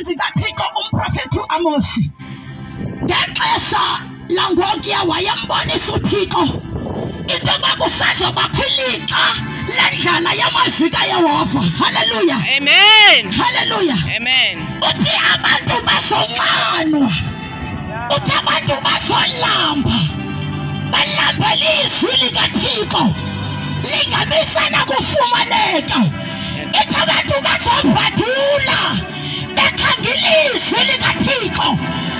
zikaThixo umprofethi u-Amosi. Ngexesha langokuya wayembonisa uThixo into yoba kusazobakho ilixa lendlala yamazwi kaYehova. Haleluya, Amen. haleluya. Amen. Uthi abantu bazonxanwa, uthi abantu bazolamba, balambele izwi likaThixo lingabisana kufumaneka. Ithi abantu bazobhadula bekhangela izwi likaThixo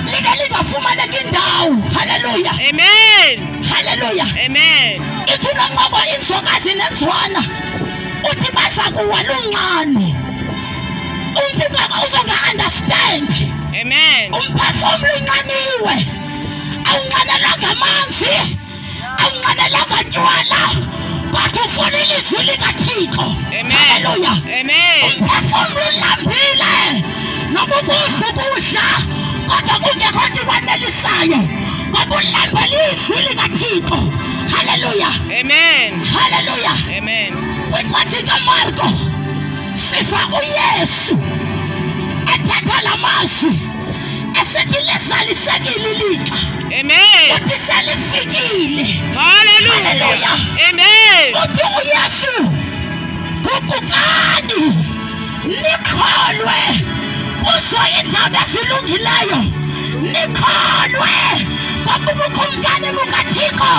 libe lingafumaneki indawo. Haleluya, Amen. haleluya. Amen. Ithi unonqoko inzokazi nenzwana uthi baza kuwa lunxano. Umntu uzonga-understand. Amen. Umphefumlo unxaniwe, awunxanelanga amanzi, awunxanelanga tywala, kodwa ufuna ilizwi likaThixo. Amen. Haleluya. Amen. Umphefumlo ulambile noba ukudla ukudla kodwa kungekho nto ikwanelisayo ngoba ulambele izwi likaThixo. Haleluya, Amen. haleluya. Amen. Kwincwadi kaMarko siva uYesu ethetha la mazwi esithi lizalisekile ilixa, Amen. uthi selifikile. Hallelujah. Amen. Uthi uYesu, gugukani nikholwe kuzo iindaba ezilungileyo, nikholwe ngoba ubukumkani bukaThixo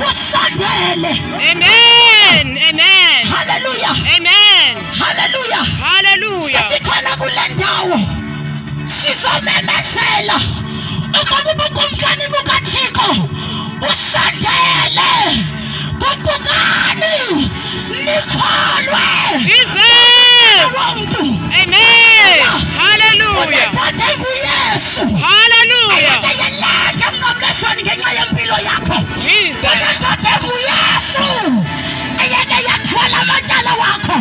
busondele. Amen. Amen. Haleluya, Amen. haleluya. Hallelujah. Sikhona kule ndawo sizomemezela ukuba ubukumkani bukaThixo busondele. Gugukani nikholwe. Jesus. Wonke Amen. Hallelujah. unethathe nguYesu Hallelujah. ayeke yeleke mnomlesoni ngenxa yempilo yakho. Jesus. Unethathe nguYesu ayeke yathwala amatyala wakho.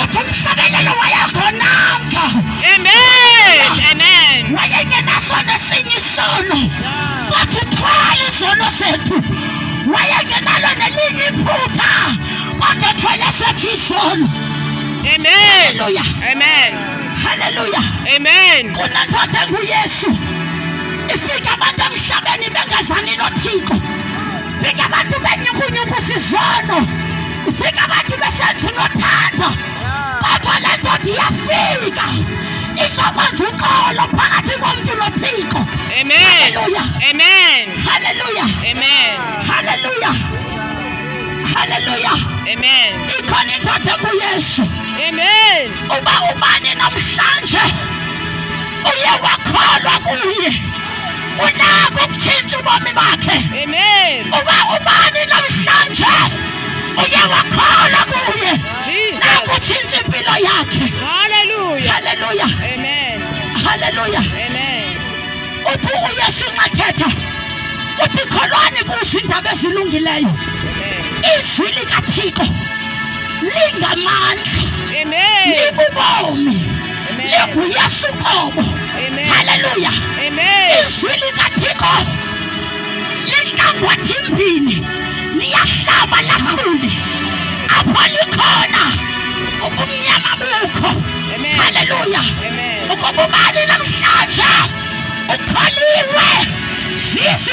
Uthi umhlabelelo wayekhonanga, Amen. Amen. wayengenaso nesinye isono, kodwa uthwala izono zethu. Wayengenalo nelinye iphutha, kodwa uthwele sethu isono. Amen. Haleluya, Amen. haleluya. Amen. Kunethathe nguYesu ifika abantu emhlabeni bengazani noThixo, ifika abantu benyukunyuku sizono, ifika abantu besenza unothanda, kodwa le ndoda iyafika izokwenza uxolo phakathi komntu noThixo. Amen. Haleluya, Amen. haleluya, Amen. haleluya, haleluya. Amen. Ikhona indoda kuYesu. Amen. Uba ubani namhlanje uye wakholwa kuye, unako ukutshintsha ubomi bakhe. Amen. Uba ubani namhlanje uye wakholwa kuye, nako Jesus. utshintsha impilo yakhe. Hallelujah. Haleluya, Amen. haleluya. Amen. Uthi uYesu nxa thetha uthi kholwani kuzo iindaba ezilungileyo. Amen. Izwi likaThixo lingamandla, Amen. libubomi, Amen. linguYesu qobo. Amen. Haleluya. Amen. Izwi likaThixo lihlangwathimbini, liyahlaba lahlule. Apho likhona ubumnyama bukho. Amen. Haleluya. Amen. Ukuba ubani namhlanje ukholiwe zizi